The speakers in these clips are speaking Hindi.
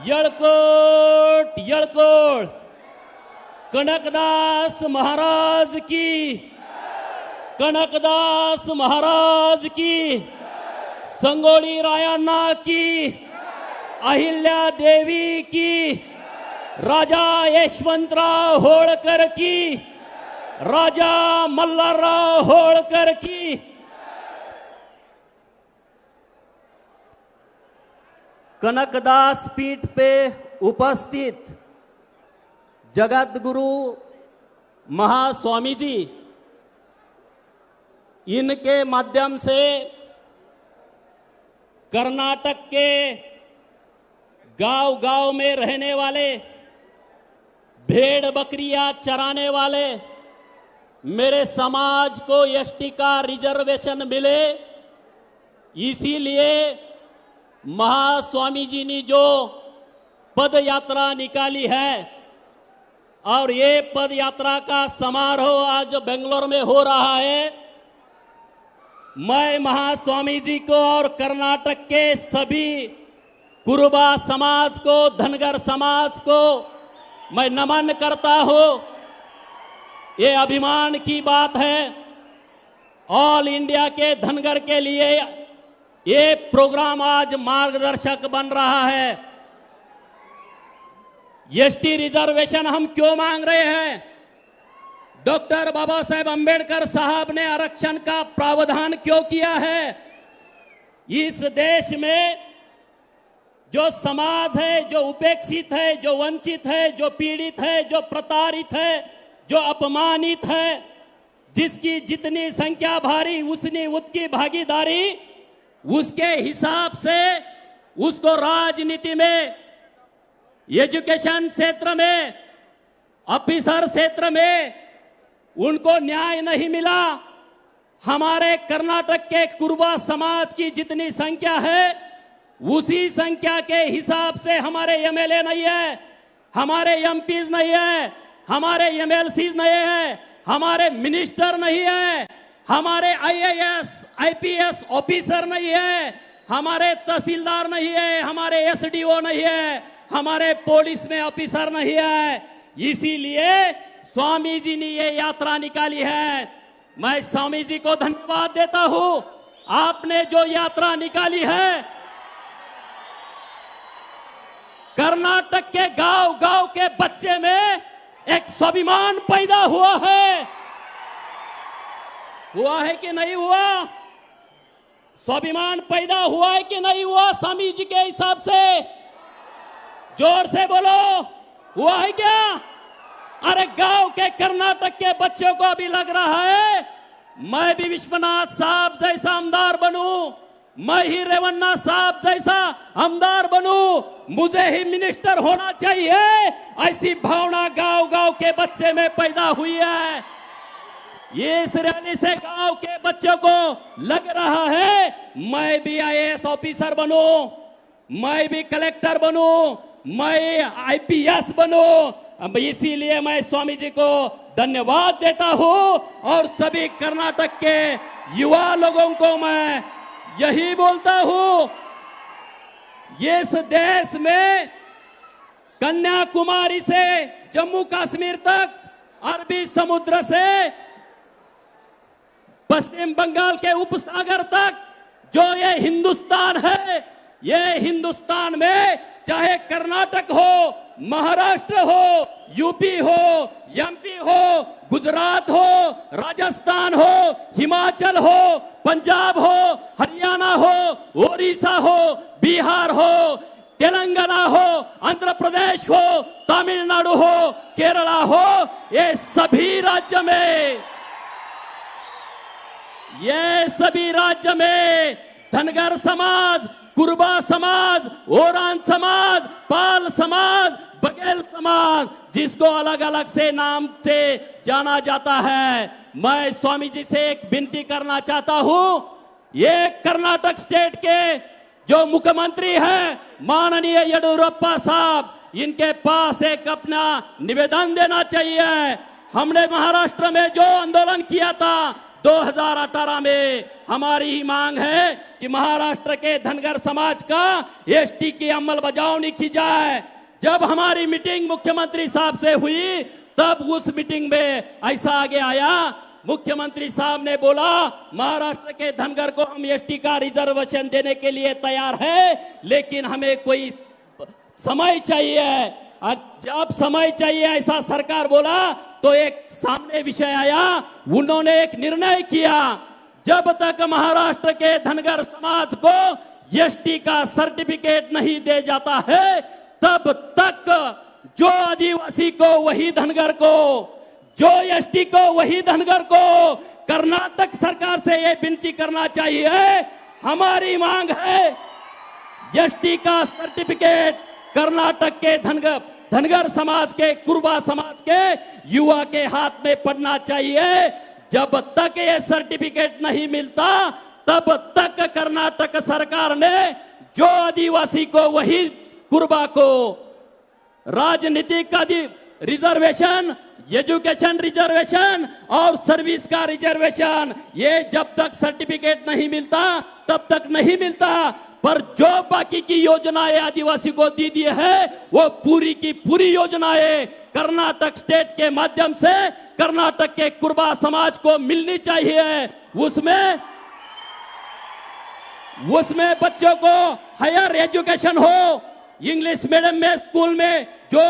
यळकोट यळकोट कनकदास महाराज की, कनकदास महाराज की, संगोळी रायांना की, अहिल्या देवी की, राजा यशवंतराव होळकर की, राजा मल्हारराव होळकर की। कनकदास पीठ पे उपस्थित जगत गुरु महास्वामी जी, इनके माध्यम से कर्नाटक के गांव गांव में रहने वाले, भेड़ बकरियां चराने वाले मेरे समाज को एसटी का रिजर्वेशन मिले, इसीलिए महास्वामी जी ने जो पद यात्रा निकाली है और ये पद यात्रा का समारोह आज बेंगलोर में हो रहा है। मैं महास्वामी जी को और कर्नाटक के सभी कुरुबा समाज को, धनगर समाज को मैं नमन करता हूं। ये अभिमान की बात है। ऑल इंडिया के धनगर के लिए ये प्रोग्राम आज मार्गदर्शक बन रहा है। एसटी रिजर्वेशन हम क्यों मांग रहे हैं? डॉक्टर बाबा साहेब अंबेडकर साहब ने आरक्षण का प्रावधान क्यों किया है? इस देश में जो समाज है, जो उपेक्षित है, जो वंचित है, जो पीड़ित है, जो प्रताड़ित है, जो अपमानित है, जिसकी जितनी संख्या भारी उतनी उसकी भागीदारी, उसके हिसाब से उसको राजनीति में, एजुकेशन क्षेत्र में, ऑफिसर क्षेत्र में उनको न्याय नहीं मिला। हमारे कर्नाटक के कुरुबा समाज की जितनी संख्या है उसी संख्या के हिसाब से हमारे एमएलए नहीं है, हमारे एमपीज नहीं है, हमारे एमएलसीज नहीं है, हमारे मिनिस्टर नहीं है, हमारे आईएएस आईपीएस ऑफिसर नहीं है, हमारे तहसीलदार नहीं है, हमारे एसडीओ नहीं है, हमारे पुलिस में ऑफिसर नहीं है। इसीलिए स्वामी जी ने ये यात्रा निकाली है। मैं स्वामी जी को धन्यवाद देता हूं। आपने जो यात्रा निकाली है, कर्नाटक के गांव गांव के बच्चे में एक स्वाभिमान पैदा हुआ है कि नहीं हुआ? स्वाभिमान पैदा हुआ है कि नहीं हुआ? स्वामी जी के हिसाब से जोर से बोलो, हुआ है क्या? अरे गांव के कर्नाटक के बच्चों को अभी लग रहा है मैं भी विश्वनाथ साहब जैसा आमदार बनूं, मैं ही रेवन्ना साहब जैसा आमदार बनूं, मुझे ही मिनिस्टर होना चाहिए, ऐसी भावना गांव गांव के बच्चे में पैदा हुई है। ये इस रैली से गांव के बच्चों को लग रहा है मैं भी आईएएस ऑफिसर बनूं, मैं भी कलेक्टर बनूं, मैं आईपीएस बनूं। इसीलिए मैं स्वामी जी को धन्यवाद देता हूं और सभी कर्नाटक के युवा लोगों को मैं यही बोलता हूं, इस देश में कन्याकुमारी से जम्मू कश्मीर तक, अरबी समुद्र से पश्चिम बंगाल के उपसागर तक जो ये हिंदुस्तान है, ये हिंदुस्तान में चाहे कर्नाटक हो, महाराष्ट्र हो, यूपी हो, एमपी हो, गुजरात हो, राजस्थान हो, हिमाचल हो, पंजाब हो, हरियाणा हो, ओडिशा हो, बिहार हो, तेलंगाना हो, आंध्र प्रदेश हो, तमिलनाडु हो, केरला हो, ये सभी राज्य में धनगर समाज, कुरुबा समाज, ओरान समाज, पाल समाज, बघेल समाज, जिसको अलग अलग से नाम से जाना जाता है, मैं स्वामी जी से एक विनती करना चाहता हूं। ये कर्नाटक स्टेट के जो मुख्यमंत्री हैं माननीय येडियुरप्पा साहब, इनके पास एक अपना निवेदन देना चाहिए। हमने महाराष्ट्र में जो आंदोलन किया था, 2018 में हमारी ही मांग है कि महाराष्ट्र के धनगर समाज का एसटी की अंमलबजावनी की जाए। जब हमारी मीटिंग मुख्यमंत्री साहब से हुई तब उस मीटिंग में ऐसा आगे आया, मुख्यमंत्री साहब ने बोला महाराष्ट्र के धनगर को हम एसटी का रिजर्वेशन देने के लिए तैयार है, लेकिन हमें कोई समय चाहिए। जब समय चाहिए ऐसा सरकार बोला तो एक सामने विषय आया, उन्होंने एक निर्णय किया, जब तक महाराष्ट्र के धनगर समाज को एसटी का सर्टिफिकेट नहीं दे जाता है तब तक जो आदिवासी को वही धनगर को, जो एसटी को वही धनगर को। कर्नाटक सरकार से ये विनती करना चाहिए, हमारी मांग है एसटी का सर्टिफिकेट कर्नाटक के धनगर समाज के, कुर्बा समाज के युवा के हाथ में पड़ना चाहिए। जब तक ये सर्टिफिकेट नहीं मिलता तब तक कर्नाटक सरकार ने जो आदिवासी को वही कुर्बा को राजनीतिक रिजर्वेशन, एजुकेशन रिजर्वेशन और सर्विस का रिजर्वेशन, ये जब तक सर्टिफिकेट नहीं मिलता तब तक नहीं मिलता। पर जो बाकी की योजनाएं आदिवासी को दी दी है वो पूरी की पूरी योजनाएं कर्नाटक स्टेट के माध्यम से कर्नाटक के कुर्बा समाज को मिलनी चाहिए। उसमें बच्चों को हायर एजुकेशन हो, इंग्लिश मीडियम में स्कूल में जो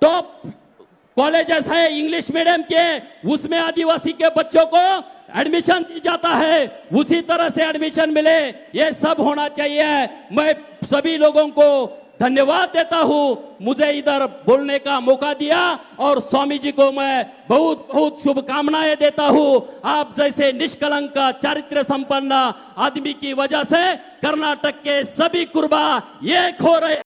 टॉप कॉलेजेस है इंग्लिश मीडियम के, उसमें आदिवासी के बच्चों को एडमिशन दी जाता है, उसी तरह से एडमिशन मिले, ये सब होना चाहिए। मैं सभी लोगों को धन्यवाद देता हूं, मुझे इधर बोलने का मौका दिया, और स्वामी जी को मैं बहुत बहुत शुभकामनाएं देता हूं। आप जैसे निष्कलंक चारित्र संपन्न आदमी की वजह से कर्नाटक के सभी कुर्बा एक हो रहे।